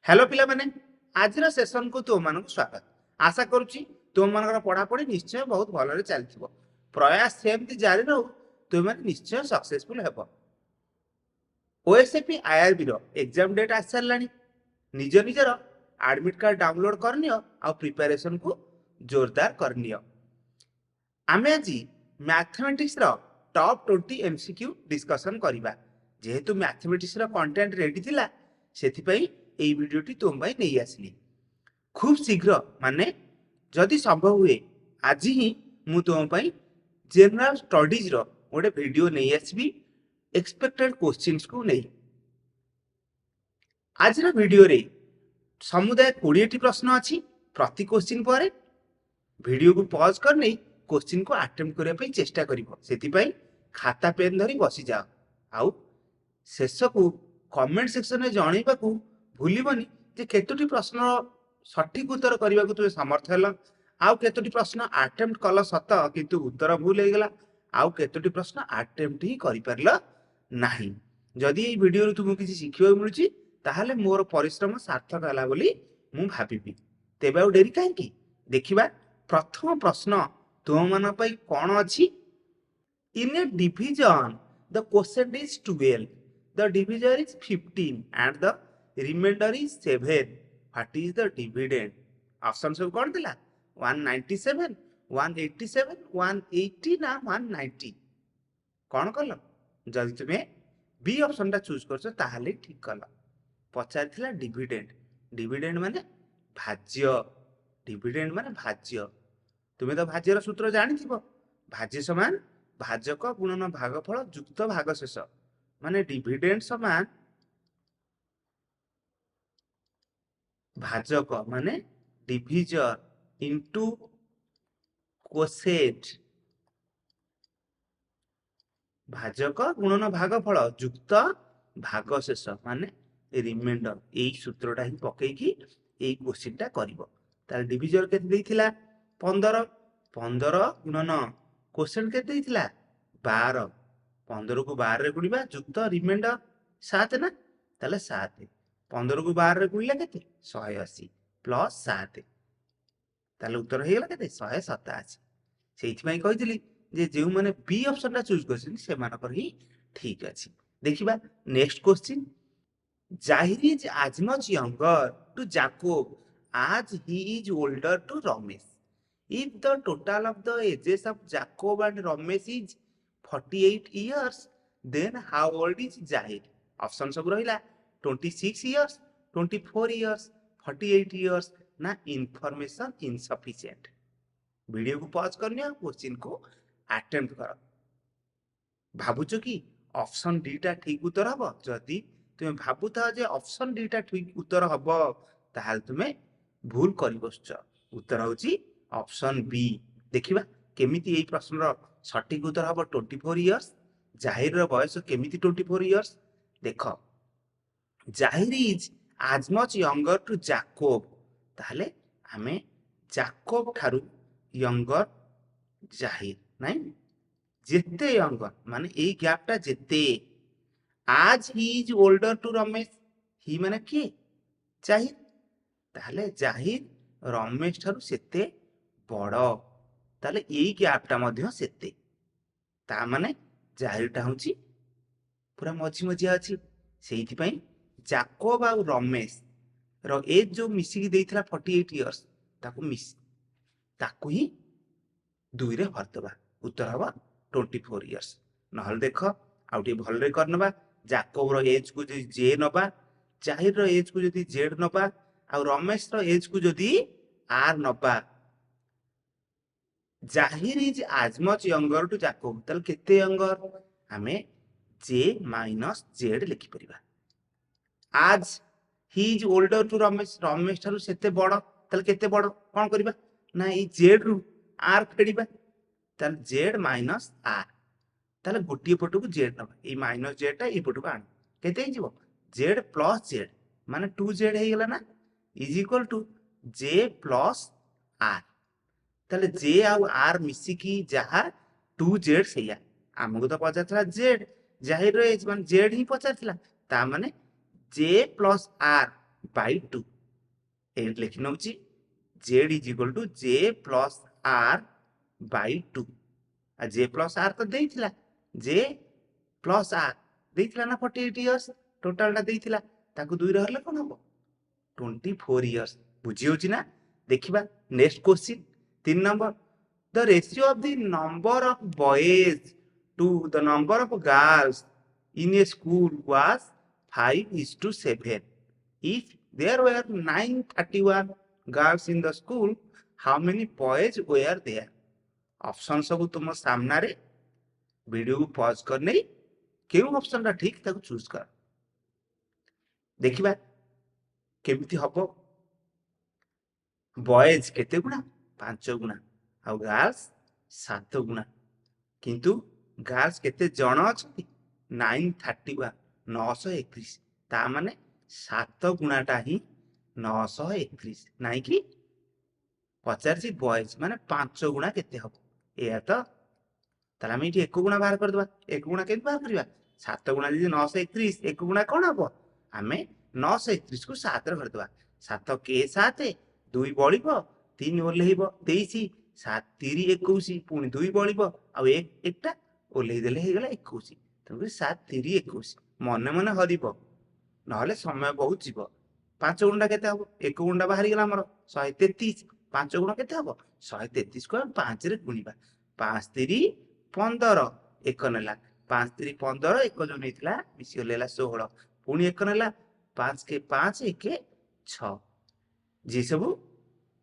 Hello पिला माने आज सेशन को तुम मान स्वागत। आशा करुच्ची तुम मान पढ़ापढ़ी निश्चय बहुत भल चलती प्रयास सेमती जारी रहू तुम मैंने निश्चय सक्सेसफुल हेब। ओएसएपी आईआरबी एग्जाम डेट आसी सारा निज निजर एडमिट कार्ड डाउनलोड करनी आ प्रिपरेशन को जोरदार करनी। आम आज मैथमेटिक्स टॉप 20 एमसीक्यू डिस्कशन करवा जेहेतु मैथमेटिक्स कंटेंट रेडी थिला सेथिपई एई वीडियोटी तुम भाई नहीं आसली खूब शीघ्र माने जदि संभव हुए आज ही मु तुम भाई जनरल स्टडीज रो गोटे वीडियो नहीं आसबी एक्सपेक्टेड क्वेश्चंस को नहीं। आज वीडियो रे समुदाय 20 प्रश्न अच्छी प्रति क्वेश्चन पर वीडियो को पॉज कर नहीं क्वेश्चन को अटेम्प्ट करने चेष्टा करिवो सेतिपई खाता पेन धरी बसी जाओ आउ शेष को कमेंट सेक्शन में जनइबा को भूलबनी जे केतोटी प्रश्न सठिक उत्तर करने को तुम समर्थ हेल आउ केतोटी प्रश्न अटेम्प्ट कल सत किंतु उत्तर भूल हो गला आउ केतोटी प्रश्न अटेम्प्ट ही कर पारल नाही। जदि ये वीडियो तुमको किसी शिखिबा मिलुची ताहाले मोर परिश्रम सार्थक हला बोली मु भाबिबी। तेबे आ डेरी काहेकि देखिबा प्रथम प्रश्न तुम मान पई कोन अछि। In a division the quotient is 12 the divisor is 15 and the remainder is 7 what is the dividend option सब कौन दिला 197 187 180 ना 190 कौन कल जदि तुम्हें बी ऑप्शन टा चूज करछो ताहाले ठीक कल। पचार थिला डिविडेंड डिविडेंड माने भाज्य डिविडेंड माने भाज्य तुम्हें तो भाज्यर सूत्र जानी थिबो भाज्य समान भाजक गुणन भागफल युक्त भागशेष माने डिविडेंड समान भाजक माने डिविजर इनटू कोसेट भाजक गुणन भागफल युक्त भागशेष माने रिमाइंडर यही सूत्रटा ही पकईकी यही क्वेश्चन टा करिवो। तार डिविजर केते देइथिला 15 15 गुणन कोसेट केते देइथिला 12 15 को 12 रे गुणिबा युक्त रिमाइंडर 7 ना ताले 7 15 को 12 रे गुणिले केते 180 प्लस 7 ताले उत्तर हे गेला केते 187। सेइथि पई कहितली जे जेउ माने बी ऑप्शन टा चूज करछन से मानकर ही ठीक अछि। देखिबा नेक्स्ट क्वेश्चन जाहिर is as much younger to Jacob as he is older to Ramesh. If the total of the ages of Jacob and Ramesh is 48 years, then how old is Zahir? Option सब रहिला 26 years, 24 years, 48 years ना information insufficient. Video को pause करनी question को attempt कर भावुच कि option D टा ठीक उत्तर हम जदि तुम भावुता जे ऑप्शन डी टा ठीक उत्तर हम ताहाल तुमे भूल कर बसुच उत्तर होची ऑप्शन बी। देखिबा केमिति एई प्रश्नर सठिक उत्तर हम 24 इयर्स जाहिर रो बयस केमिति 24 इयर्स देख जाहिर is as much younger to Jacob ताहले हमें जाकोब ठारू यंगर जाहिर नहीं जेते यंगर माने एई गैप टा जेते आज he is older to Ramesh he माने के जाहिर ताहले जाहिर रमेश ठारू सेते बड़ ताहले एई गैप टा मध्य सेते ता माने जाहिर टा होची पूरा मझी मझिया अछि सेइथि पई जाकोब आ रमेश रो एज जो मिसिकी देइथिला 48 इयर्स ताको मिस ताको ही 2 रे भरतबा उत्तर हवा 24 इयर्स। नहल देख आउटी भल रे करनबा जाकोब रो एज को जदि जे नबा जाहिर रो एज को जदि जेड नबा आ रमेश रो एज को जदि आर नबा जाहिर is as much younger to Jacob तल केते यंगर हमें जे माइनस जेड लिखि परिबा। आज he is older to Ramesh Ramesh ठारू सेते बड़ तल केते बड़ कोन करबा ना ई जेड रु आर फेडिबा तल जेड माइनस आर ताले गोटी पटो को जेड नबा ई माइनस जेड टा ई पटो को आन केते हिजबो जेड प्लस जेड माने 2 जेड हे गेला ना is equal to J plus R ताले जे आ आर मिसी की जहा 2 जेड सेया हमको तो पचारथला जेड जाहिर रे एज मान जेड ही पचारथला ता माने जे प्लस आर by 2 ଏଇଠି ଲେଖି ନେଉଛି z is equal to j plus r by 2 ଆଉ j plus r ତ ଦେଇଥିଲା j plus r ଦେଇଥିଲା ନା 48 years ଟୋଟାଲଟା ଦେଇଥିଲା ତାକୁ 2 ରେ ହରିଲେ କ'ଣ ହବ 24 years ବୁଝି ହେଉଛି ନା ଦେଖିବା next question 3 number the ratio of the number of boys to the number of girls in a school was 5:7 if there were 931 girls in the school how many boys were there option सब तुम सामना रे video को pause कर नहीं क्यों option टा ठीक ताको चूज कर देखिबा केमिति हबो बॉयज केते गुणा 5 गुणा आ गर्ल्स 7 गुणा किंतु गर्ल्स केते जण अछि 931 931 ता माने 7 गुणाटा ही 931 नाही कि पचार बॉयज माने 5 गुणा केते हबो एया तो ताला हम एक गुणा बाहर कर दबा एक गुणा केते बाहर करबा 7 गुणा जे 931 एक गुणा कोन हबो हमें 931 को 7 रे भर दबा 7 के 7 2 बळिबो 3 ओल्हेइबो 23 7 3 21 पुनी 2 बळिबो आ एक एकटा ओल्हेइ देले हे गेला 21 तबे 7 3 21 मने मने हरिबो नहले समय बहुत जीवो 5 गुणा केते हबो एक गुणा बाहर गेला हमर 133 5 गुणा केते हबो 133 को 5 रे गुणीबा 5 3 15 एक नेला 5 3 15 एक जो नेतला मिसियो लेला 16 पुनी एक नेला 5 के 5 1 6 जे सब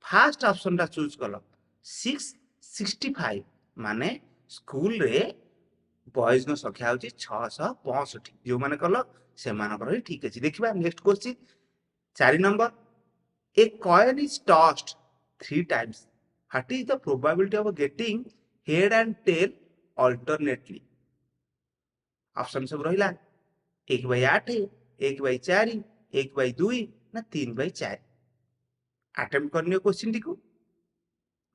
फास्ट ऑप्शन टा चूज कलो 665 माने स्कूल रे बॉयज नो संख्या होची 665 जो माने कलो से मानकर ही ठीक अछि देखिबा next question 4 number a coin is tossed 3 times what is the probability of getting head and tail alternately option सब रहिला 1/8 1/4 1/2 ना 3/4 अटेम्प्ट करनियो क्वेश्चन टी को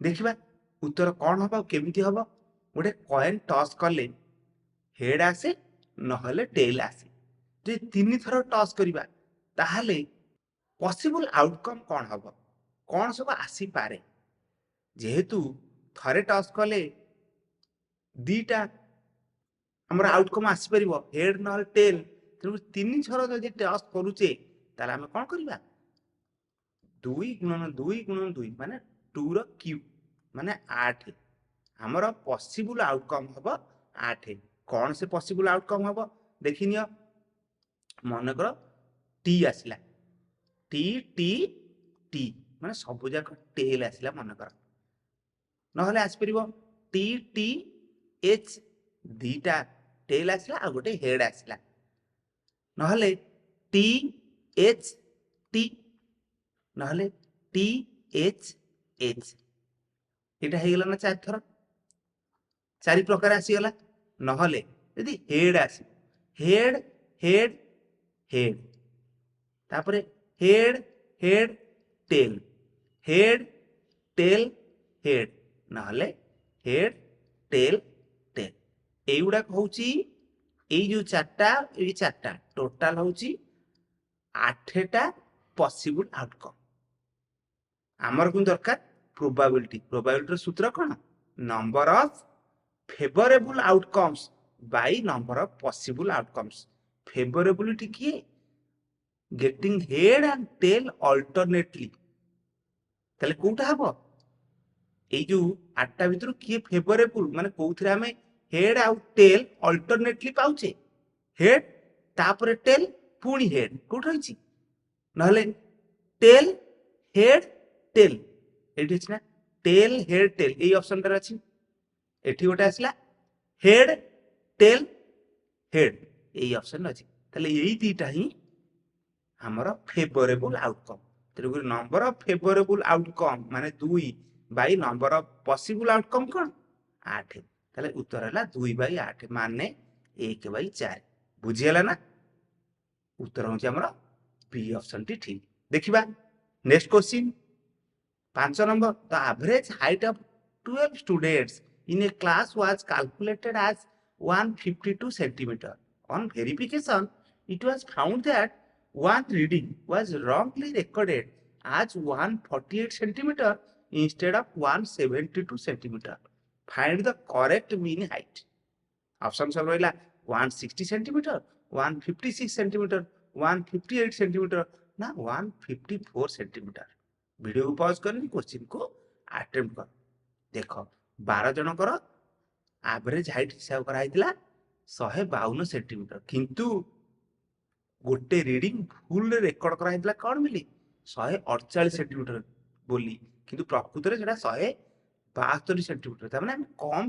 देखिबा उत्तर कोन हबा केमिति हबा गोटे कॉइन टॉस करले हेड आसे नहले टेल आसे जे 3 थरो टॉस करिबा ताहाले पॉसिबल आउटकम कोन हबो कोन सब आसी पारे जेहेतु थरे टॉस कले दीटा हमर आउटकम आसी परिबो हेड नहले टेल तेनु 3 थरो जदि टॉस करूचे ताले हम कोन करिबा 2 गुणन 2 माने 2 रो क्यूब माने 8 हमर पॉसिबल आउटकम हबो 8 कोन से पॉसिबल आउटकम हबो देखिनियो मन कर टी आसिला टी टी टी माने सब जाक टेल आसिला मन कर नहले आसी परिबो टी टी एच दीटा टेल आसिला आ गोटे हेड आसिला नहले टी एच टी नहले टी एच एच एटा हे गेला ना 4 थर 4 प्रकार आसी गला नहले यदि हेड आसी हेड हेड हेड तापरे head head tail head tail head नहले हेड टेल टेल एउडा होची एई जो चारटा टोटल होची 8टा पॉसिबल आउटकम आमर को दरकार प्रोबेबिलिटी सूत्र कोन number of favourable outcomes by number of possible outcomes favourability किए getting head and tail alternately तले कोटा हबो एई जो 8टा भितर किए फेवरेबल माने कोउथरे हमें हेड आउ टेल अल्टरनेटली पाउचे हेड तापरे टेल पुनी हेड कोठ होइची नहले टेल हेड टेल एठी छिना टेल हेड टेल एई ऑप्शन रे अछि एठी गोटे आसला हेड टेल हेड एई ऑप्शन अछि तले एई दीटा ही हमर फेवरेबल आउटकम तेरे नंबर ऑफ फेवरेबल आउटकम माने 2 by number of possible outcome कोन 8 तले उत्तर हला 2/8 माने 1/4 बुझियला ना उत्तर होची हमर बी ऑप्शन टी ठीक देखिबा next question 5 number the average height of 12 students in a class was calculated as 152 centimeter on verification it was found that one reading was wrongly recorded as 148 centimeter instead of 172 centimeter. Find the correct mean height. Option सब रहिला 160 centimeter, 156 centimeter, 158 centimeter ना 154 centimeter. Video को pause करनी question को attempt कर। देखो 12 जनकर average height हिसाब करा हैतिला 152 सेंटीमीटर किंतु गोटे रीडिंग भूल रेकर्ड करा हैतिला कोन मिली 148 सेंटीमीटर बोली किंतु प्रकृत रे जेटा 172 सेंटीमीटर त माने हम कम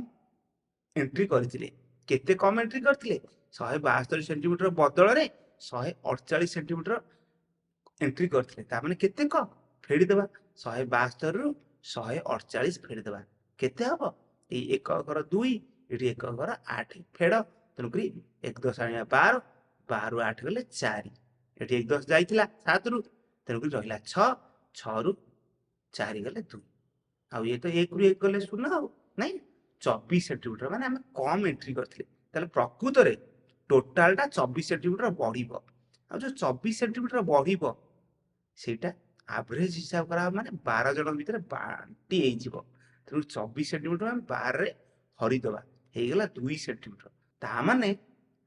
एंट्री करथिले केते कम एंट्री करथिले 172 सेंटीमीटर बदल रे 148 सेंटीमीटर एंट्री करथिले त माने केते कम फेडी देबा 172 रु 148 फेडी देबा केते हबो ए 1 अगर 2 एठी 1 अगर 8 फेड तनुकरी 1 10 आनिया 12 12 रु 8 गले 4 एठी 1 10 जाइथिला 7 रु तनुकरी रहिला 6 6 रु 4 गले 2 आ ये तो 1 रु 1 गले 0 आ नहीं 24 सेंटीमीटर माने हम कम एंट्री करथिले ताले प्रकृत रे टोटल टा 24 सेंटीमीटर बढ़िबो आ जो 24 सेंटीमीटर बढ़िबो सेटा एवरेज हिसाब करा माने 12 जन भीतर बांटी हे जिवो तेणु 24 सेंटीमीटर हम 12 रे हरि दबा हे गेला 2 सेंटीमीटर ता माने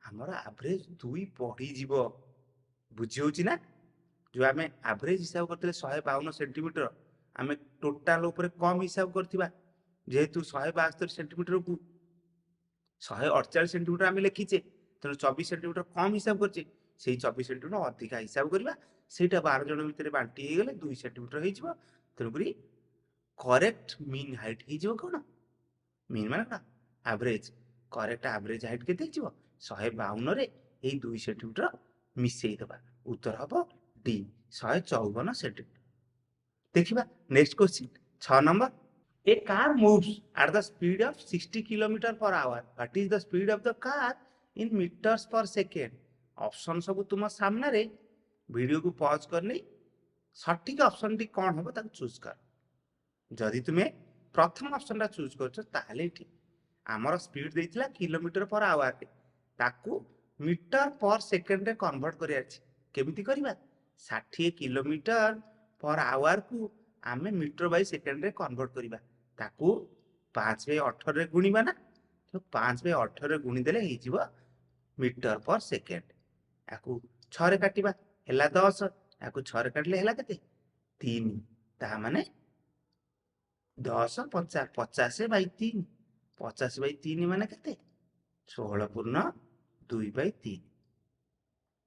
हमर एवरेज 2 बढ़ी जिवो बुझी होची ना जो हमें एवरेज हिसाब करथिले 152 सेंटीमीटर हमें टोटल ऊपर कम हिसाब करथिबा जेहेतु 172 सेंटीमीटर को 148 सेंटीमीटर आम लिखीचे तेणु 24 सेंटीमीटर कम हिसाब करछे से 24 सेंटीमीटर अधिक हिसाब करवा सेटा 12 जन भितर बांटी हे गेले 2 सेंटीमीटर हे जिवो तेणु करी करेक्ट मीन हाइट हे जिवो कोन मीन माने का एवरेज करेक्ट एवरेज हाइट केते हे जिवो 152 रे ए 2 सेंटीमीटर मिसेई दबा उत्तर हबो डी 154 सेंटीमीटर। देखिबा next question 6 number A car moves at the speed of 60 km per hour. What is the speed of the car in meters per second? Option सब तुम सामने रे वीडियो को पॉज करनी सठिक ऑप्शन टी कौन होबो ताको चूज कर जदि तुमे प्रथम ऑप्शन टा चूज करछ ताले ठीक हमर स्पीड देइथिला किलोमीटर पर आवर रे ताको मीटर पर सेकंड रे कन्वर्ट करिया अछि केमिति करबा 60 किलोमीटर पर आवर को आमे मीटर बाय सेकंड रे कन्वर्ट करबा ताकू 5/18 रे गुणीबा ना तो 5/18 रे गुणी देले हे जिवो मीटर पर सेकंड याकू 6 रे काटिबा हेला 10 याकू 6 रे काटले हेला केते 3 ता माने 10 50 50/3 50/3 माने केते 16 पूर्ण 2/3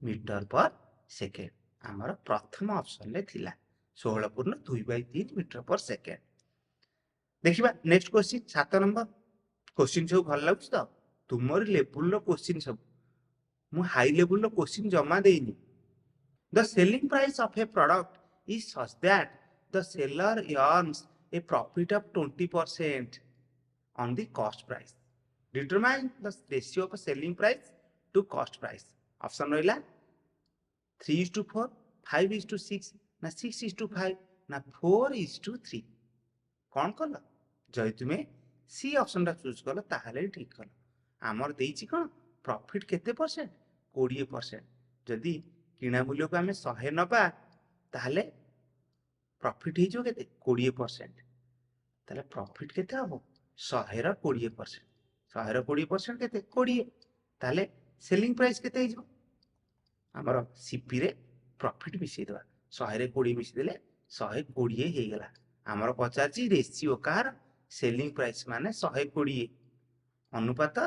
मीटर पर सेकंड हमर प्रथम ऑप्शन ले थिला 16 पूर्ण 2/3 मीटर पर सेकंड। देखिबा नेक्स्ट क्वेश्चन 7 नंबर क्वेश्चन सब भल लागछ तो तुमर लेवल रो क्वेश्चन सब मु हाई लेवल रो क्वेश्चन जमा देइनी the selling price of a product is such that the seller earns a profit of 20% on the cost price determine the ratio of selling price to cost price option रहिला 3:4 5:6 ना 6:5 ना 4:3 कौन कल जदि तुम्हें सी ऑप्शन टा choose कल ताहले ठीक कल आमर देइछि कोन प्रॉफिट केते परसेंट 20% जदि किना मूल्य को हमें 100 नबा ताहले प्रॉफिट ही जो केते 20% ताले प्रॉफिट केते हबो 100 रा 20% 100 रा 20% केते 20 ताले सेलिंग प्राइस केते ही जो हमर सीपी रे प्रॉफिट मिसई देबा 100 रे 20 मिसई देले 120 हे गेला हमर पचाची रेशियो कार सेलिंग प्राइस माने 120 अनुपात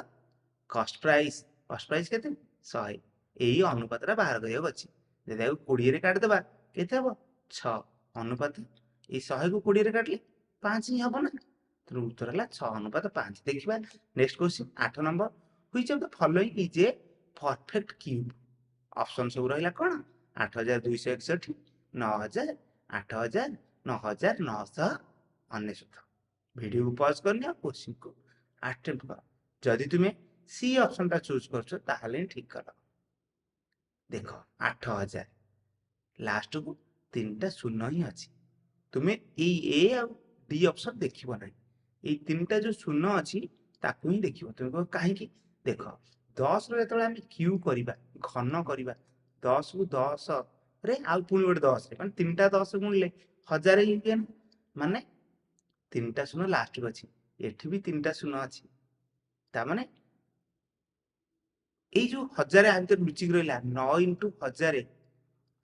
कॉस्ट प्राइस केते 100 एही अनुपात रा बाहर गयो अछि जदि 20 रे काट देबा केते हबो 6 अनुपात ए 100 को 20 रे काटले 5 ही हबो ना तो उत्तर हला 6:5। देखिबा next question 8 number which of the following is a perfect cube option सब रहिला कोन 8261 9000 8000 9999 वीडियो को पॉज करनी क्वेश्चन को अटेम्प्ट कर जदि तुम्हें सी ऑप्शन टा चूज करछो ताहले ठीक कर देखो 8000 लास्ट को 3टा शून्य ही अछि तुम्हें ए आ डी ऑप्शन देखिबो नै ए 3टा जो शून्य अछि ताकू ही देखिबो तुमको काहे की देखो 10 रो जेतले हम क्यू करिबा घन करिबा 10 को 10 रे आउ पुणी गोटे 10 रे माने तीनटा 10 गुणिले 1000 ହେଇଯିବ ନା ମାନେ तीनटा शून्य लास्ट को अछि एठी भी तीनटा शून्य अछि ता माने एई जो 1000 आ भीतर लुचिक रहला 9 into 1000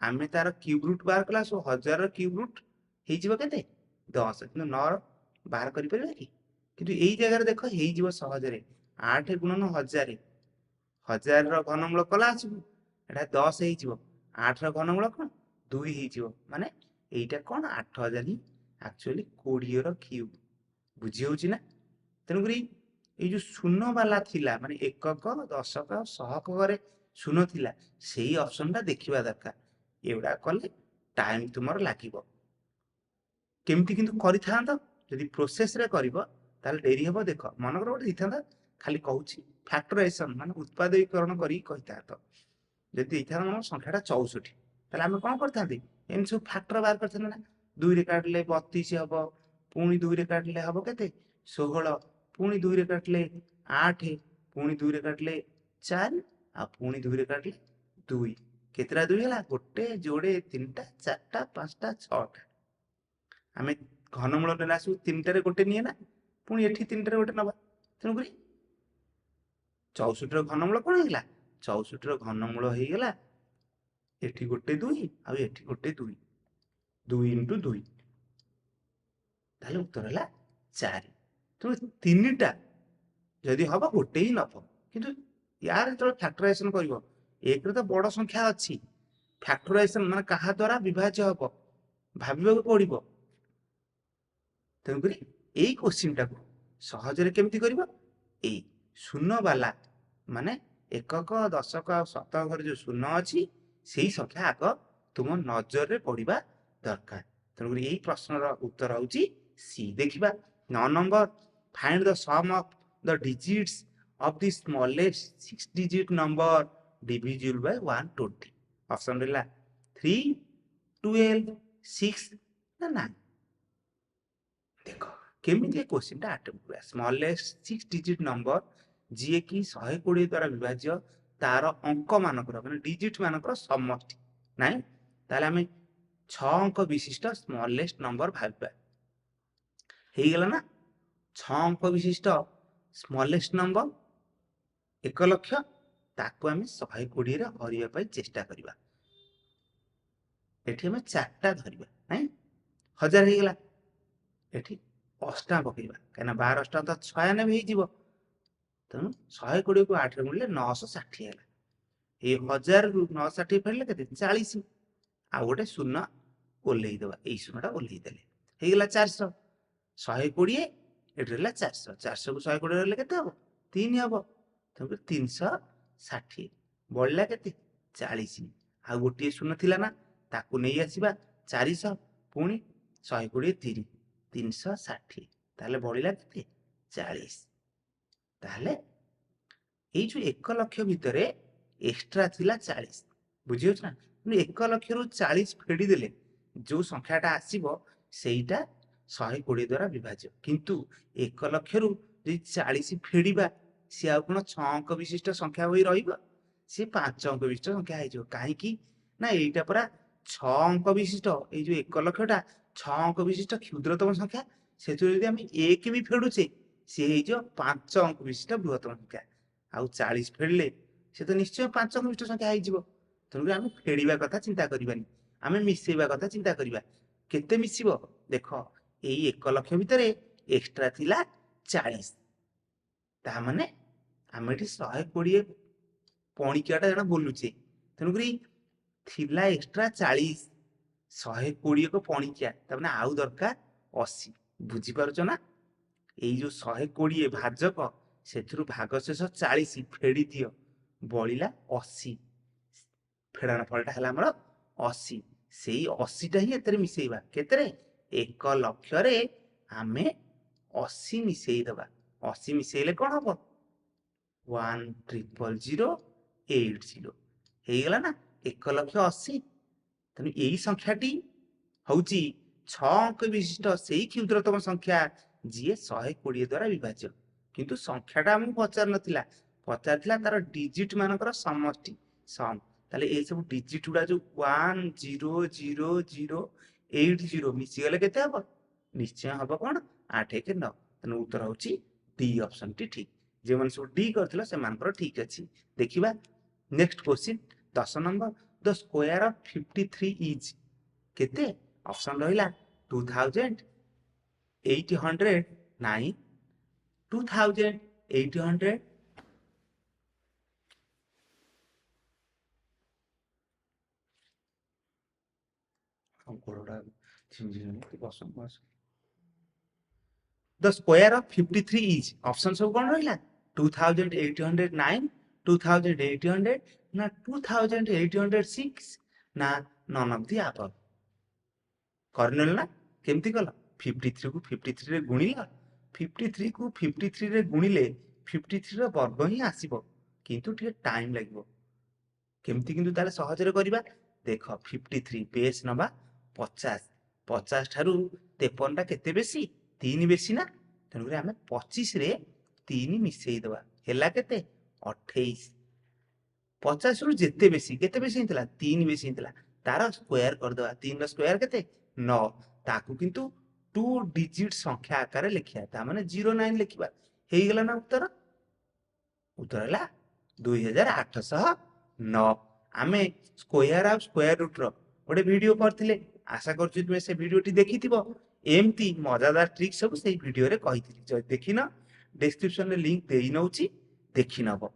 आमे तार क्यूब रूट बाहर कला सो 1000 रो क्यूब रूट ହେଇଯିବ କେते 10 କିନ୍ତୁ 9 ର ବାହାର କରି परिबा कि କିନ୍ତୁ एई जगह रे देखो ହେଇଯିବ सहजरे 8 गुणन 1000 1000 ର घनमूल कला आछू एटा 10 ହେଇଯିବ 8 ର घनमूल कोन 2 ହେଇଯିବ माने एइटा कोन 8000 ही एक्चुअली 20 ର क्यूब बुझी होउची ना तेनुकरी এই যে শূন্য বালা থিলা মানে একক দশক শহক করে শূন্য থিলা সেই অপশনটা দেখিবা দরকার এগুলা কলে টাইম তোমার লাগিব কেমতি কিন্তু করিথান্ত যদি প্রসেস রে করিব তাহলে ডেরি হবো দেখো মনকর গোটে দিথান্ত খালি কହୁছি ফ্যাক্টরাইজেশন মানে উৎপাদকীকরণ করি কইতান্ত যদি এইথান্ত আমার সংখ্যাটা 64 তাহলে আমি কোন করতান্তি এমনি সব ফ্যাক্টর বার করতান্ত না 2 রে কাটলে 32 হবো পুনি 2 रे काटले हबो केते 16 पुणी 2 रे काटले 8 पुणी 2 रे काटले 4 आ पुणी 2 रे काटले 2 केतरा 2 हला गोटे जोड़े 3टा 4टा 5टा 6टा आमे घनमूल नेला सु 3टा रे गोटे निए ना पुणी एठी 3टा रे गोटे नबा तेनु करी 64 रो घनमूल कोन हेला 64 रो घनमूल हे गेला एठी गोटे 2 आ एठी गोटे 2 2 into 2 ताले उत्तर हला 4 तो तीनटा जदि हबो गोटे ही नब किंतु यार जो फैक्टराइजेशन करिवो एक रे तो बड़ संख्या अछि फैक्टराइजेशन माने कहा द्वारा विभाज्य हबो भाबिबो पड़िबो तेनु करी एई क्वेश्चन टाको सहज रे केमति करिवो एई शून्य वाला माने एकक दशक आ शतक रे जो शून्य अछि सेही संख्या आग तुम नजर रे पड़िबा दरकार तेनु करी एई प्रश्न रो उत्तर होउची सी देखिबा 9 number find the sum of the digits of the smallest 6 digit number divisible by 120 option रहला 3 12 6 ना 9 देखो केमिति क्वेश्चन टा अटेम्प्ट हुआ स्मॉलेस्ट 6 डिजिट नंबर जे कि 120 द्वारा विभाज्य तार अंक मानकर माने डिजिट मानकर समष्टि नाही ताले हमें 6 अंक विशिष्ट स्मॉलेस्ट नंबर भाबा हे गेला ना 6 अंक विशिष्ट स्मॉलेस्ट नंबर 1 लाख ताको हमें 120 रे हरिया पाई चेष्टा करिबा एठी हमें चारटा धरिबा नाही 1000 हे गेला एठी अष्टा पकेइबा काना 12 अष्टा तो 96 हे जिवो तनु 120 को 8 रे गुणले 960 हेला ए 1000 रु 960 फेरले केते 40 आ गोटे शून्य ओल्हेइ देबा एई शून्यटा ओल्हेइ देले हे गेला 400 120 एठी रहला 400 400 को 120 रहले केते हबो 3 हबो तब 360 बळला केते 40 आ गोटे शून्य थिला ना ताकू नै आसीबा 400 पुणी 120 3 360 ताले बळिला केते 40 ताले एई जो 1 लाख भितरे एक्स्ट्रा थिला 40 बुझियो ना 1 लाख रु 40 फेडी देले जो संख्याटा आसीबो सेईटा 120 द्वारा विभाज्य किंतु 1 लाख रु जे 40 फेडीबा सी आ कोन 6 अंक विशिष्ट संख्या होई रहिबो सी 5 अंक विशिष्ट संख्या है जो काहे कि ना एइटा परा 6 अंक विशिष्ट ए जो 1 लाखटा 6 अंक विशिष्ट क्षुद्रतम संख्या सेतु यदि हम 1 भी फेडुचे सी हे जो 5 अंक विशिष्ट बृहत्तम संख्या आ 40 फेडले से तो निश्चय 5 अंक विशिष्ट संख्या है जिवो तनु हम फेडीबा कथा चिंता करिबानी हमें मिसेइबा कथा चिंता करिबा केते मिसिबो देखो एई 1 लाख भितरे एक्स्ट्रा थिला 40 ता माने हम एठी 120 पणिकियाटा जणा बोलुचे तेनु करी थिला एक्स्ट्रा 40 120 को पणिकिया ता माने आउ दरकार 80 बुझी पारुचो ना एई जो 120 भाजक सेथुरु भागशेष 40 फेडी दियो बळिला 80 फेडान फलटा हला हमर 80 सेई 80 टा ही एतरे मिसेइबा केतरे 1 लाख रे आमे 80 मिसेइ दबा 80 मिसेइले कोन हबो 10008 हे गेला ना 1 लाख 80 तनु एई संख्याटी हउची 6 अंक विशिष्ट सेई क्षुद्रतम संख्या जे 120 द्वारा विभाज्य किंतु संख्याटा हम पचार नथिला पचार थिला तार डिजिट मानकर समष्टि सम ताले ए सब डिजिट गुड़ा जो 100080 मिसीगले केते हबो निश्चय हबो कोन 8 1 9 तेणु उत्तर होची डी ऑप्शन टी ठीक जे मन सब डी करथिला से मानकर ठीक अछि देखिबा next question 10 number the square of 53 is केते ऑप्शन रहिला 2800 9 2800 The square of 53 is option सब कौन रहिला 2809 2800 ना 2806 ना none of the above kernel ना केमती कल 53 को 53 रे गुणिला 53 को 53 रे गुणिले 53 रो वर्ग ही आसीबो किंतु ठीक टाइम लागबो केमती किंतु ताले सहज रे करबा देख 53 बेस नबा 50 50 ठारू 53 टा केते बेसी 3 बेसी ना तेणु आम 25 रे 3 मिसई दबा हेला केते 28 50 रु जेते बेसी केते बेसी हितला 3 बेसी हितला तार स्क्वायर कर दबा 3 रो स्क्वायर केते 9 ताकू किंतु 2 डिजिट संख्या आकार लिखिया ता माने 09 लिखिबा हेई गेला ना उत्तर उत्तर हला 2809 आमे स्क्वायर ऑफ स्क्वायर रूट रो गोटे वीडियो करथिले आशा करछु तुमे से वीडियोटी देखिथिबो एमती मजादार ट्रिक सब से वीडियो रे कहिथिली जो देखिना डिस्क्रिप्शन में लिंक देई नउची देखि नबो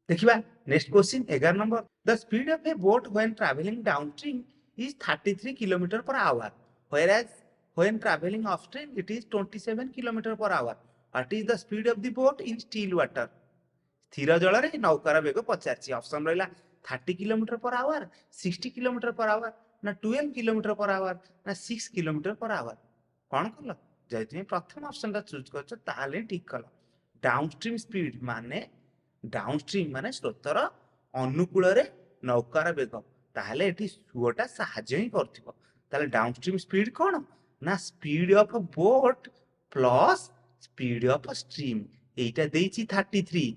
देखिबा next question 11 number the speed of a boat when travelling downstream is 33 kilometre per hour whereas when traveling upstream it is 27 kilometre per hour what is the speed of the boat in still water स्थिर जल रे नौकार वेग पचारची option रहिला 30 kilometre per our 60 kilometre per our ना 12 kilometre per our ना 6 kilometre per our कौन कल जदि तुम प्रथम ऑप्शन टा चूज करछ ताले ठीक कल डाउनस्ट्रीम स्पीड माने स्रोतर अनुकूल रे नौकार वेग ताले एठी सुओटा साहाय्य ही करथिबो ताले डाउनस्ट्रीम स्पीड कोन ना speed of boat plus speed of stream एटा देइची 33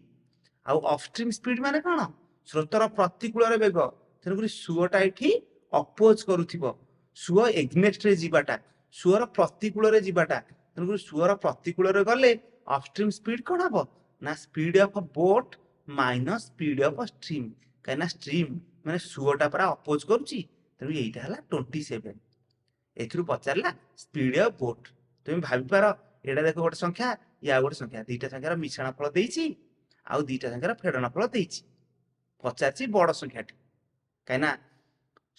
आउ अपस्ट्रीम स्पीड माने कोन स्रोतर प्रतिकूल रे वेग तेनकरी सुओटा एठी अपोज करूथिबो सुओ एग्नेस्ट रे जीवाटा सुओर प्रतिकूल रे जीवाटा तेनकरी सुओर प्रतिकूल रे गले अपस्ट्रीम स्पीड कोन हबो ना speed of boat minus speed of stream काना स्ट्रीम माने सुओटा परा अपोज करूची तेनु एइटा हला 27 एथरु पचारला स्पीड ऑफ बोट तुम भाबी पारो एडा देखो गोटे संख्या या गोटे संख्या दीटा संख्यार मिश्रण फल देइची आउ दीटा संख्यार फेडन फल देइची पचारची बड़ संख्याटी काना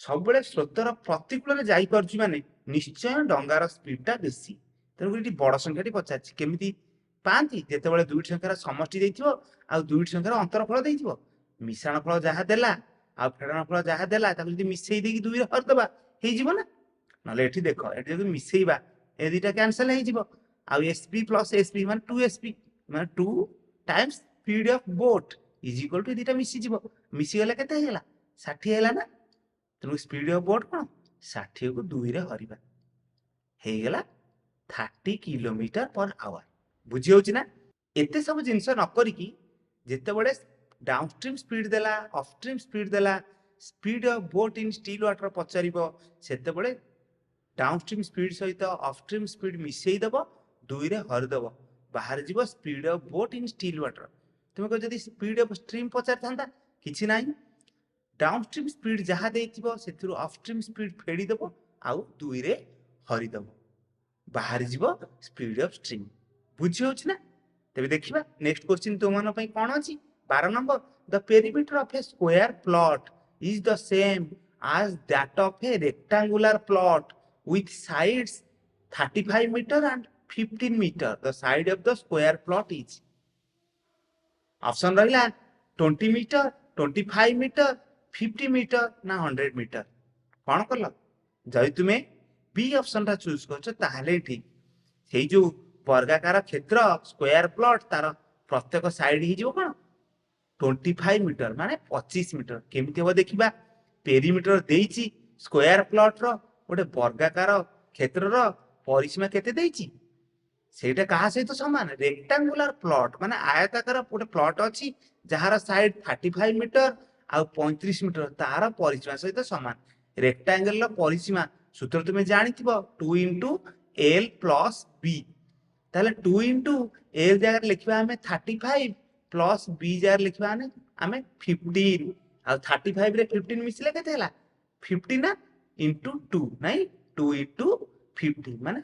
सब बेले स्रोतर प्रतिकूल रे जाई परची माने निश्चय डंगार स्पीड टा बेसी तेनु एटी बड़ संख्याटी पचारची केमिति पांती जेते बेले दुईटी संख्यार समष्टि देइथिबो आ दुईटी संख्यार अंतरफल देइथिबो मिश्रण फल जहा देला आ फेडन फल जहा देला ताकु जदि मिसेई देकी दुई रे हर दबा हेइ जिवो ना नले एठी देखो एठी जदि मिसेइबा ए दुईटा कैंसिल हेइ जिवो आ एसपी प्लस एसपी माने 2 माने 2 times speed of boat is equal to दुईटा मिसी जिवो मिसी गला केते हेला 60 हेला ना तेणु स्पीड ऑफ बोट कोन 60 को 2 रे हरिबा हेइ गेला 30 किलोमीटर पर आवर बुझी होची ना एते सब जिंस न करी की जेते बडे डाउनस्ट्रीम स्पीड देला अपस्ट्रीम स्पीड देला speed of boat in still water पचारिबो सेते बडे डाउनस्ट्रीम स्पीड सहित अपस्ट्रीम स्पीड मिसेई दबो 2 रे हर दबो बाहर जीवो speed of boat in still water तुम को जदि स्पीड ऑफ स्ट्रीम पचार थांता किछि नाही डाउनस्ट्रीम स्पीड जहा देइथिबो सेथिरु अपस्ट्रीम स्पीड फेडी दबो आउ 2 रे हरि दबो बाहर जीवो स्पीड ऑफ स्ट्रीम बुझी होछि ना तबे देखिबा नेक्स्ट क्वेश्चन तो मन पई कोन अछि 12 number the perimeter of A square plot is the same as that of a rectangular plot with sides 35 meter and 15 meter the side of the square plot is option रहिला 20 meter 25 meter 50 meter ना 100 meter कोन करला जदि तुमे B option ता choose करछ ताहले ठीक सेई जो वर्गाकार क्षेत्र स्क्वायर प्लॉट तार प्रत्येक साइड ही जिवो कोन 25 मीटर माने 25 मीटर केमिति हो देखिबा पेरीमीटर देइची स्क्वायर प्लॉट रो गोटे वर्गाकार क्षेत्र रो परिसीमा केते देइची सेटा कहा सहित समान रेक्टेंगुलर प्लॉट माने आयताकार गोटे प्लॉट अछि जहार साइड 35 मीटर ଆଉ 35 ମିଟର ତାର ପରିସୀମା ସହିତ ସମାନ। ରେକ୍ଟାଙ୍ଗେଲର ପରିସୀମା ସୂତ୍ର ତୁମେ ଜାଣିଥିବ 2 ଇଣ୍ଟୁ ଏଲ୍ ପ୍ଲସ୍ ବି। ତାହେଲେ 2 ଇଣ୍ଟୁ ଏଲ୍ ଜାଗାରେ ଲେଖିବା ଆମେ 35 ପ୍ଲସ୍ ବି ଜାଗାରେ ଲେଖିବା ଆମେ 15। ଆଉ 35 ରେ 15 ମିଶିଲେ କେତେ ହେଲା 50 ନା ଇଣ୍ଟୁ 2 ନାଇଁ 2 ଇଣ୍ଟୁ 50 ମାନେ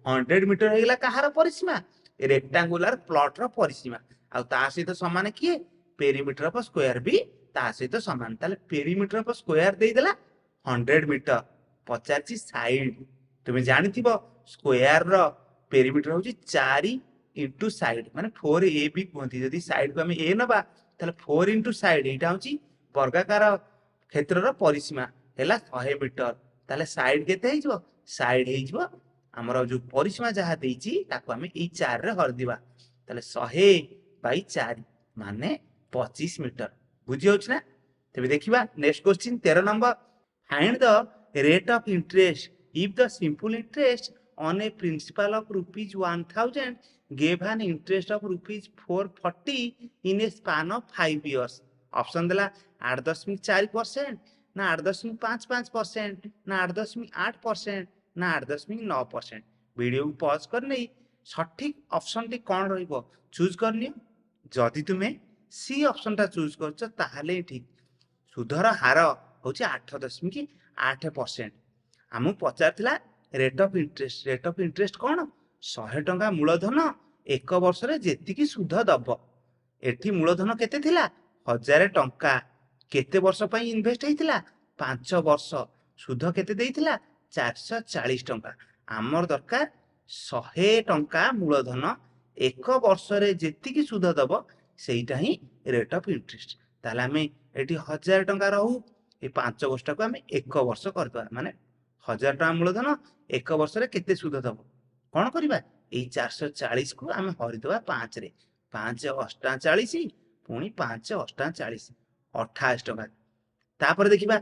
100 ମିଟର ହେଇଗଲା କାହାର ପରିସୀମା ରେକ୍ଟାଙ୍ଗୁଲାର ପ୍ଲଟର ପରିସୀମା। ଆଉ ତା ସହିତ ସମାନ କିଏ पेरीमीटर ऑफ स्क्वायर भी ता सहित समान। ताले पेरीमीटर ऑफ स्क्वायर देदेला 100 मीटर पचाची साइड तुम जानिथिबो स्क्वायर रो पेरीमीटर होची 4 इंटू साइड माने 4 ए भी कहती जदी साइड को हम ए नबा ताले 4 इंटू साइड एटा होची वर्गाकार क्षेत्र रो परिसीमा हैला 100 मीटर। ताले साइड केते हे जिवो साइड हे जिवो हमर जो परिसीमा जहा देइची ताको हम ए 4 रे हर दिबा ताले 100 बाई 4 माने 25 मीटर बुझी होछ ना। तबे देखिबा next question 13 number find the rate of interest if the simple interest on A principle of rupees 1000 gave an interest of rupees 440 in a span of 5 years। Option देला 8.4% ना 8.55% ना 8.8% ना 8.9%। वीडियो को पॉज कर नहीं सठिक ऑप्शन टी कौन रहिबो चूज करनी। जदि तुम्हें सी ऑप्शन टा चूज करछ ताहले ठीक। सुधर हार होची 8.8%। हमु पचारथिला रेट ऑफ इंटरेस्ट कौन 100 टंका मूलधन एक वर्ष रे जेतिकी सुध दब एठी मूलधन केते थिला 1000 टंका केते वर्ष पई इन्वेस्ट हेतिला 5 वर्ष सुध केते देइथिला 440 टंका। आमर दरकार 100 टंका मूलधन एक वर्ष रे जेतिकी सुध दब सेटा ही रेट ऑफ इंटरेस्ट। ताले हमें एठी 1000 टंका रहू ए 5 वर्ष को हमें एक वर्ष करदवा माने 1000 टंका मूलधन एक वर्ष रे केते सुध दब कौन करबा ए 440 को हमें हरि दवा 5 रे 5 48 पुनी 5 48 28 टंका। तापर देखिबा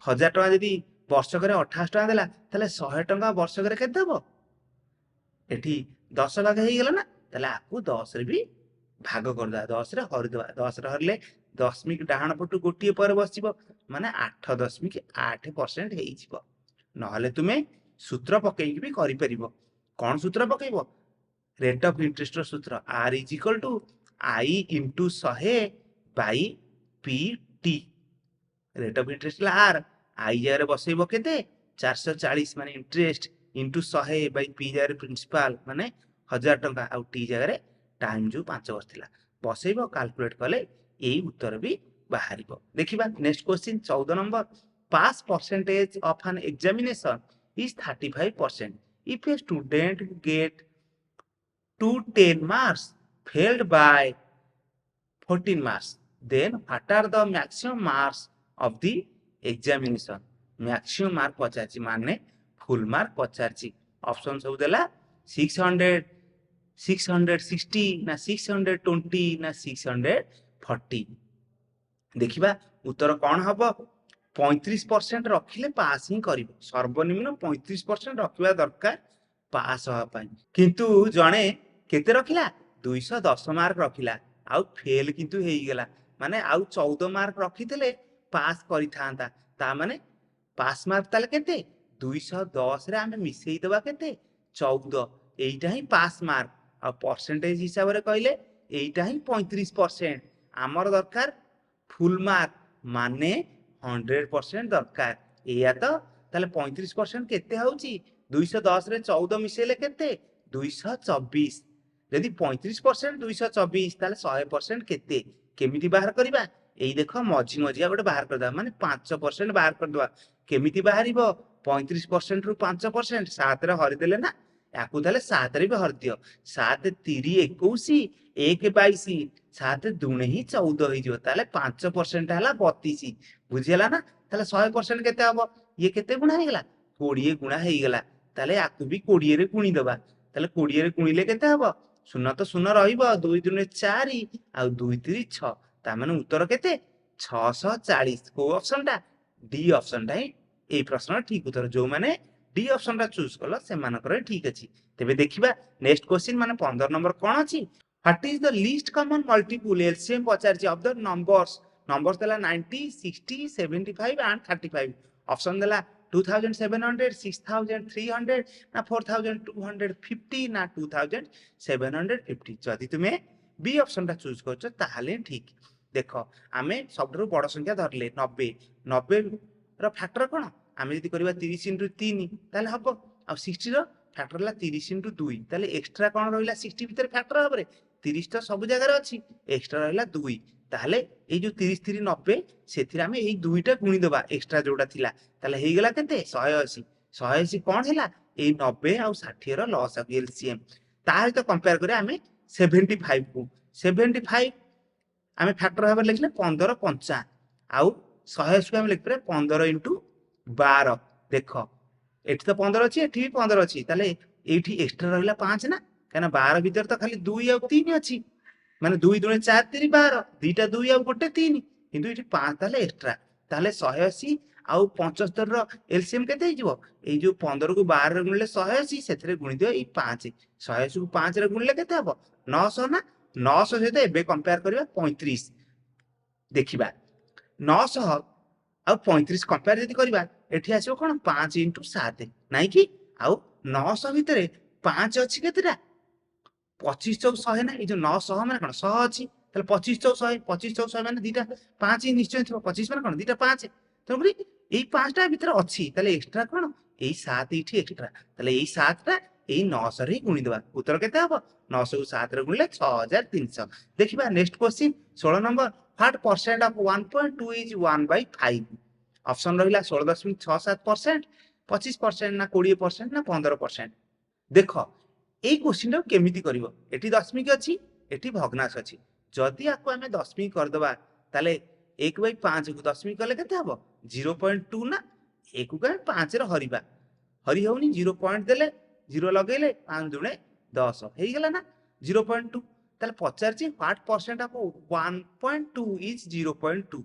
1000 टंका जदी वर्ष करे 28 टंका देला ताले 100 टंका वर्ष करे केते दबो एठी 10 भाग हे गेला ना ताले आकु 10 रे भी भाग करदा 10 रे हरिदवा 10 रे हरले दशमिक डाहण पटु गोटिए पर बसिबो माने 8.8% हेइ जिवो। नहले तुमे सूत्र पकेई भी करि परिबो। कोन सूत्र पकेइबो रेट ऑफ इंटरेस्ट रो सूत्र r is equal to i into 100 by pt। Rate of interest ला r i जरे बसइबो केते 440 माने इंटरेस्ट इंटू 100 बाई p जरे प्रिंसिपल माने 1000 टंका आ t जगह टाइम जो 5 वर्ष थिला बसइबो कैलकुलेट कले एई उत्तर भी बाहरिबो। देखिबा next question 14 number pass percentage of an examination is 35%। If a student gate 210 marks failed by 14 marks then what are the maximum marks of the examination। maximum mark पचारची माने full mark पचारची। Option सब देला 600 660 ना 620 ना 640। देखिबा उत्तर कौन हबो 35% रखिले पास ही करिवो सर्वनिम्न 35% रखिबा दरकार पास होआ पाई। किंतु जणे केते रखिला 210 मार्क रखिला आउ फेल किंतु हेई गेला माने आउ 14 मार्क रखिथिले पास करि थांता ता माने पास मार्क ताले केते 210 रे हमें मिसेई देबा केते 14 एइटा ही पास मार्क आ परसेंटेज हिसाब रे कहले एइटा ही 35%। आमर दरकार फुल मार्क माने 100% दरकार एया तो ताले 35% केते होउची 210 रे 14 मिसेले केते 224 यदि 35% 224 ताले 100% केते केमिति बाहर करिबा एई देखो मझी मझिया गोटे बाहर करदा माने 5% बाहर करदवा केमिति बाहरिबो 35% रु 5% 7 रे हरि देले ना याकू ताले 7 रे भी हर दियो 7 3 21 1 22 7 दुणे ही 14 होई जो ताले 5% हला 32 बुझियला ना। ताले 100% केते हबो ये केते गुणा हे गेला 20 गुणा हे गेला ताले याकू भी 20 रे गुणी दबा ताले 20 रे गुणिले केते हबो शून्य तो शून्य रहिबो 2 दुने 4 आ 2 3 6 ता माने उत्तर केते 640। को ऑप्शन टा डी ऑप्शन टा ए प्रश्न ठीक उत्तर जो माने डी ऑप्शन टा चूज कलो से मानकर ठीक अछि। तबे देखिबा नेक्स्ट क्वेश्चन माने 15 नंबर कोन अछि what is the least common multiple LCM पचारछि ऑफ द नंबर्स नंबर देला 90 60 75 एंड 35 ऑप्शन देला 2700 6300 ना 4250 ना 2750 जदि तुमे बी ऑप्शन टा चूज करछ ताहले ठीक देख आमे सबरो बड़ संख्या धरले 90 90 रो फैक्टर कोन आमे जदि करबा 30 * 3 ताहले हबो आ 60 रो फैक्टर ला 30 * 2 ताहले एक्स्ट्रा कोन रहिला 60 भीतर फैक्टर हबरे 30 तो सब जगह रे अछि एक्स्ट्रा रहिला 2 ताहले ए जो 30 3 90 सेथिरा आमे ए दुईटा गुणी देबा एक्स्ट्रा जोटा थिला ताहले हे गेला केते 180 180 कोन हैला ए 90 आ 60 रो लॉस ऑफ एलसीएम ताहे तो कंपेयर करे आमे 75 को 75 आमे फैक्टर भाबे लिखले 15 5 आउ 180 को आमे लिख परे 15 * 12 देखो एठी तो 15 अछि एठी भी 15 अछि ताले एठी एक्स्ट्रा रहिला 5 ना काना 12 भीतर तो खाली 2 आ 3 अछि माने 2 * 2 = 4 3 12 दुईटा 2 आ गोटे 3 किंतु एठी 5 ताले एक्स्ट्रा ताले 180 आउ 75 रो एलसीएम केते हिजबो ए जो 15 को 12 रे गुणले 180 सेथरे गुणी दियो ए 5 180 को 5 रे गुणले केते हबो 900 ना 900 सहित एबे कंपेयर करबा 35 देखिबा 900 आउ 35 कंपेयर जदि करबा एठी आसीबो कोन 5 * 7 नाही कि आउ 900 भितरे 5 अछि केतेटा 25 चौक 100 ना ए जो 900 माने कोन 100 अछि ताले 25 चौक 100 25 चौक 100 माने दीटा 5 ही निश्चय थिबो 25 माने कोन दीटा 5 तबरी एई 5 टा भितर अछि ताले एक्स्ट्रा कोन एई 7 इठी एक्स्ट्रा ताले एई 7 टा एई 900 रे गुणी देबा उत्तर केते हबो 900 को 7 रे गुणले 6300 देखिबा next question 16 number what percent of 1.2 is 1/5 option रहिला 16.67% 25% ना 20% ना 15% देखो এই কোশ্চিনটা কেমিতি করিব এটি দশমিক আছে এটি ভগ্নাংশ আছে যদি আকু আমি দশমিক করদবা তাহলে 1/5 কু দশমিক কলে কেতে হবো 0.2 না একু কে 5 রে হরিবা হরি হউনি 0 পয়েন্ট দেলে 0 লগাইলে 5 দুনে 10 হেই গলা না 0.2 তাহলে পচারছি হোয়াট পারসেন্ট অফ 1.2 ইজ 0.2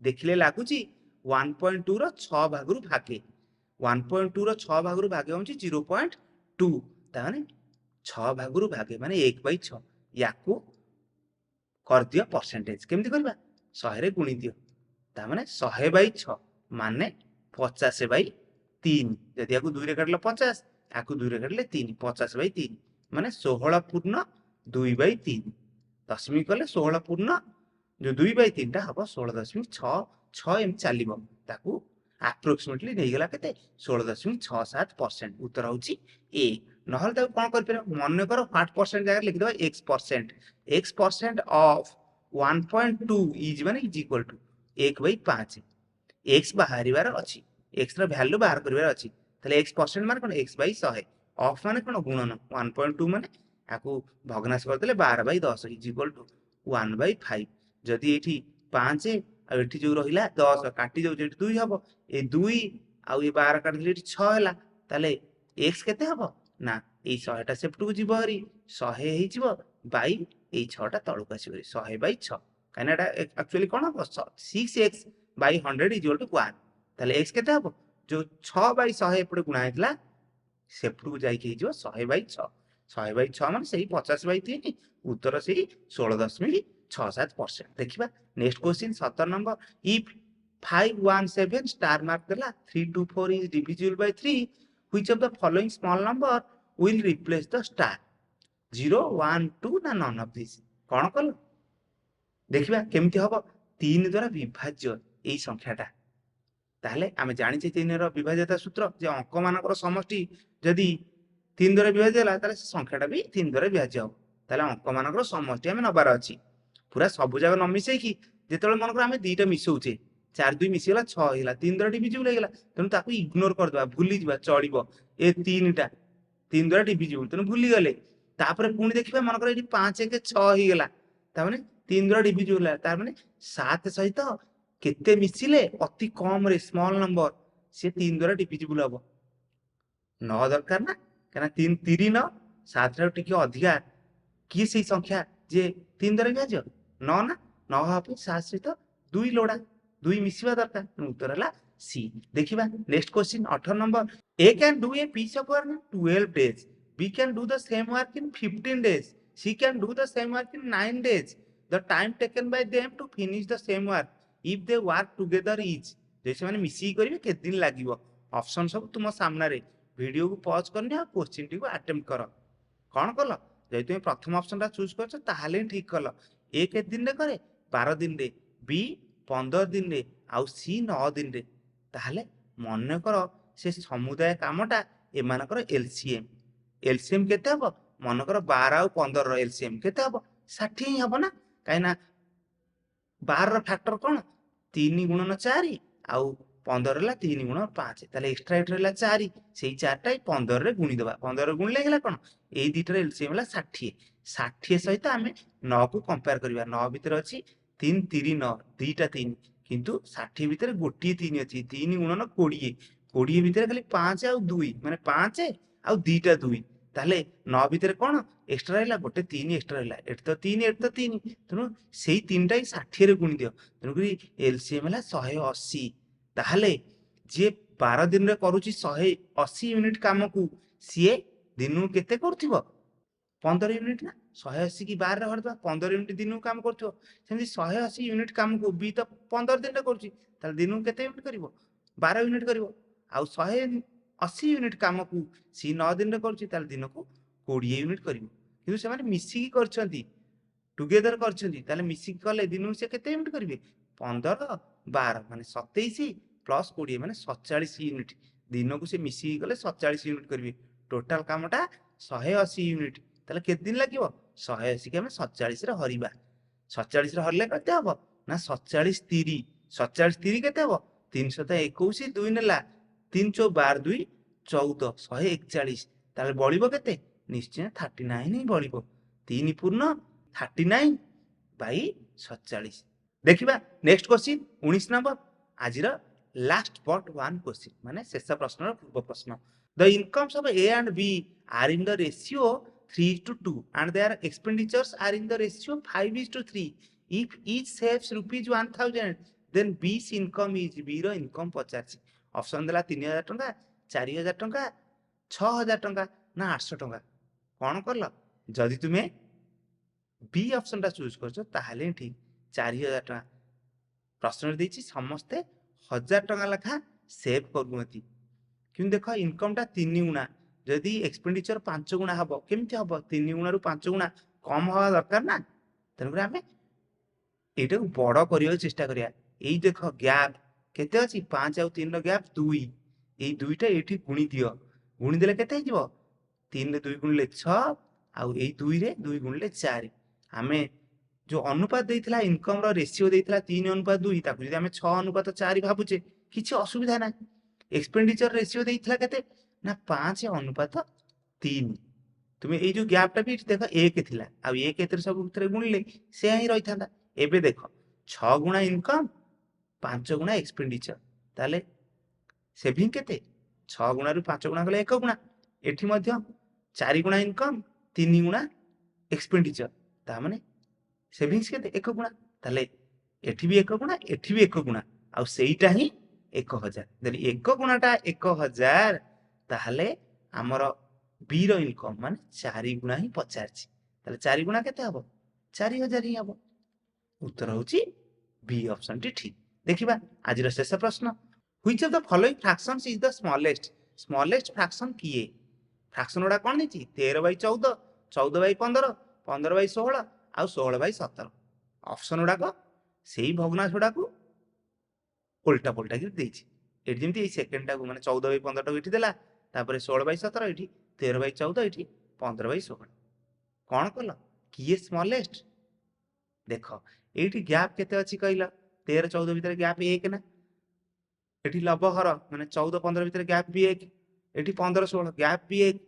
দেখিলে লাগুচি 1.2 র 6 ভাগরু ভাগে 1.2 র 6 ভাগরু ভাগে হচ্ছে 0.2 তাহলে 6 ভাগরু ভাগে মানে 1/6 याकू कर दियो परसेंटेज केमती करबा 100 रे गुणी दियो ता माने 100/6 माने 50/3 जदि याकू 2 रे काटलो 50 याकू 2 रे काटले 3 50/3 माने 16/2/3 दशमिक कले 16 जो 2/3 टा हबो 16.6 एम चलीबो ताकू अप्रोक्सीमेटली नै गेला केते 16.67% उत्तर होची ए नहल ताकू कोन कर पर मन करो 8% जगह लिख दो x% ऑफ 1.2 इज माने इज इक्वल टू 1/5 x बाहरिबार अछि x रा वैल्यू बाहर करबार अछि तले x% माने कोन x/100 ऑफ माने कोन गुणन 1.2 माने आकू भग्नांश कर देले 12/10 इज इक्वल टू 1/5 जदि एठी 5 आ एठी जो रहिला 10 काटी जाउ जेठी 2 हबो ए 2 आ ए 12 काट दिले 6 हला ताले x केते हबो ना ए 100 टा सेप्टू जीव हरी 100 हेई जीव बाई ए 6 टा तळु आसी हरी 100/6 काना एटा एक्चुअली कोन हबो 6x/100 इज इक्वल टू 1 ताले x केते हबो जो 6/100 एपडे गुणा हेतला सेप्टू जाई के जीव 100/6 100/6 माने सेही 50/3 उत्तर सेही 16.67% देखिबा next question 17 number if 517 star mark देला 324 is divisible by 3 which of the following small number will replace the star 0 1 2 ना none of this कोन कल देखिबा केमती हबो 3 द्वारा विभाज्य एई संख्याटा ताहले आमे जानि छै 3 रो विभाज्यता सूत्र जे अंक मानकर समष्टि जदी 3 द्वारा विभाज्य होला ताले संख्याटा भी 3 द्वारा विभाज्य हो ताले अंक मानकर समष्टि आमे नबार अछि पूरा सब जगह न मिसै कि जेतले मन कर आमे दीटा मिसौचे 4 2 मिसिला 6 हेला 3 द्वारा डिविजिबल हेला तनु ताकू इग्नोर कर दबा भूली जिबा चढ़िबो ए 3 टा 3 द्वारा डिविजिबल तनु भूली गले तापरे पुणी देखिबा मन कर एठी 5 1 6 हे गेला ता माने 3 द्वारा डिविजिबल होला तार माने 7 सहित केते मिसिले अति कम रे स्मॉल नंबर से 3 द्वारा डिविजिबल हबो 9 दरकार ना काना 3 3 9 7 रा टिके अधिका की सही संख्या जे 3 द्वारा विभाज्य 9 ना 9 हापे 7 सहित 2 लोडा 2 मिसिबा दरकार उत्तर हला सी देखिबा next question 18 number A can do a piece of work in 12 days B can do the same work in 15 days C can do the same work in 9 days the time taken by them to finish the same work if they work together is जैसे मैंने मिसिकी करिवे केते दिन लागिवो option सब तुम सामने रे video को पॉज करनी आ क्वेश्चन टी को अटेम्प्ट कर कौन कल जदि तुम प्रथम ऑप्शन टा चूज कर ताहले ठीक कल ए केते दिन रे करे 12 दिन रे बी 15 दिन रे आउ सी 9 दिन रे ताहले मन कर से समुदाय कामटा एमानकर एलसीएम एलसीएम केते हबो मनकर 12 आउ 15 रो एलसीएम केते हबो 60 ही हबो ना काइना 12 रो फैक्टर कोन 3 गुणन 4 आउ 15 ला 3 गुणन 5 ताले एक्स्ट्रा एट रहला 4 सेही 4 टा 15 रे गुणी देबा 15 रे गुणले गेला कोन एई दिटर एलसीएम ला 60 60 सहित आमे 9 को कंपेयर करबा 9 भीतर अछि 3 3 9 दुईटा 3 किंतु 60 भीतर गोटी 3 अछि 3 गुणन 20 20 भीतर खाली 5 आउ 2 माने 5 आउ दुईटा 2 ताले 9 भीतर कोन एक्स्ट्रा रहला गोटे 3 एक्स्ट्रा रहला एट तो 3 तनु सेही 3 टा 60 रे गुणी दियो तनु करी एलसीएम ला 180 ताहले जे 12 दिन रे करूची 180 यूनिट काम को सीए दिनु केते करथिबो 15 यूनिट ना 180 की 12 रे हरदबा 15 यूनिट दिनु काम करथिबो सेमि 180 यूनिट काम को बी तो 15 दिन रे करूची ताले दिनु केते यूनिट करिवो 12 यूनिट करिवो आउ 180 यूनिट काम को सी 9 दिन रे करूची ताले दिन को 20 यूनिट करिवो किंतु से माने मिसी की करछंती टुगेदर करछंती ताले मिसी कले दिनु से केते यूनिट करिवे 15 12 माने 27 प्लस 20 माने 47 यूनिट दिन को से मिसी गले 47 यूनिट करिवे टोटल कामटा 180 यूनिट ताले केते दिन लागिवो 180 के हम 47 रे हरिबा 47 रे हरले केते हबो ना 47 30 47 30 केते हबो 321 2 नेला 3 4 12 2 14 141 ताले बळिबो केते निश्चय 39 ही बळिबो 3 पूर्ण 39 बाई 47 देखिबा नेक्स्ट क्वेश्चन 19 नंबर आजिर लास्ट बट वन क्वेश्चन माने शेष प्रश्न पूर्व प्रश्न the incomes of A and B are in the ratio 3:2 and their expenditures are in the ratio 5:3 if each saves rupees 1000 then B's income is B रो income पचासी option देला 3000 टंका 4000 टंका 6000 टंका ना 800 टंका कौन करल जदि तुमे बी ऑप्शन टा चूज करछो ताहले ठीक 4000 टंका प्रश्न देछि समस्ते 1000 टंका लेखा सेव करूमती किंतु देखो इनकम टा 3 गुणा जदि एक्सपेंडिचर 5 गुणा हबो केमति हबो 3 गुणा रु 5 गुणा कम हवा दरकार ना तनकरे हमें एटा को बड़ करियो चेष्टा करिया एई देखो गैप केते अछि 5 आउ 3 रो गैप 2 एई दुईटा एठी गुणी दियो गुणी देले केते हिजबो 3 रे 2 गुणले 6 आउ एई 2 रे 2 गुणले 4 हमें जो अनुपात देइथिला इनकम रो रेशियो देइथिला 3:2 ताकु जदि हमें 6:4 भाबुचे किछि असुविधा ना एक्सपेंडिचर रेशियो देइथिला केते ना 5:3 तुम्हें ये जो गैपटा भी देख 1 थिला आ 1 एतर सब भीतर गुणले से ही रही था एबे देख 6 गुणा इनकम 5 गुणा एक्सपेंडिचर ताले सेविंग केते 6 गुणा रु 5 गुणा गले 1 गुणा एठी मध्य 4 गुणा इनकम 3 गुणा एक्सपेंडिचर ता माने सेविंग्स केते 1 गुणा ताले एठी भी 1 गुणा एठी भी 1 गुणा आ सेईटा ही 1000 जदि 1 गुणाटा 1000 ताहले हमर बी रो इनकम माने 4 गुणा ही पचारछि ताले 4 गुणा केते हबो 4000 ही हबो उत्तर होची बी ऑप्शन टी ठीक देखिबा आज रो शेष प्रश्न which of the following fractions is the smallest fraction किए फ्रैक्शन ओडा कोन देछि 13/14 14/15 15/16 आ 16/17 ऑप्शन ओडा को सेही भग्नांश ओडा को उल्टा पलटा कि देछि एठी जेमति ए सेकंड टा को माने 14/15 टा एठी देला तापरे 16/17 एठी 13/14 एठी 15/16 कोन कल किए स्मॉलेस्ट देखो एठी गैप केते अछि कहिला 13 14 भीतर गैप 1 ना एठी लबहर माने 14 15 भीतर गैप भी 1 एठी 15 16 गैप भी 1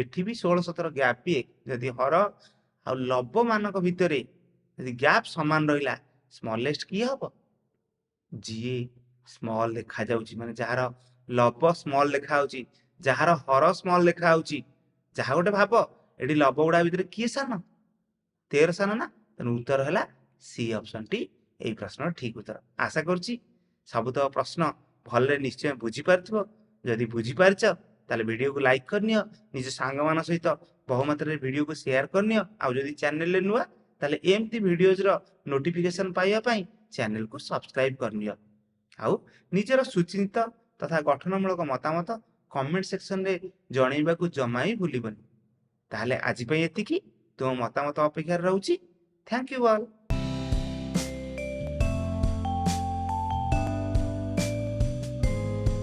एठी भी 16 17 गैप भी 1 यदि हर आ लब मानक भीतरे यदि गैप समान रहिला स्मॉलेस्ट की हबो जी स्मॉल देखा जाउची माने जहार लब स्मॉल देखा होची जहार हर स्मॉल देखा होची जहा गोटे भाबो एडी लब गुडा भीतर की सान 13 सान ना तन उत्तर हला सी ऑप्शन टी एई प्रश्न ठीक उत्तर आशा करची सब तो प्रश्न भलरे निश्चय बुझी पारथिबो जदि बुझी पारछ ताले वीडियो को लाइक करनियो निज सांग मान सहित बहु मात्रा वीडियो को शेयर करनियो आ जदि चैनल ले नुआ ताले एमती वीडियोज रो नोटिफिकेशन पाइया पई चैनल को सब्सक्राइब करनियो। आउ निजर सुचिंत तथा गठनमूलक मतामत कमेंट सेक्शन रे जणैबाकू जमा ही भूलिबनी। ताहले आज पई एतिकी तुम मतामत अपेक्षा रहउची। Thank you all.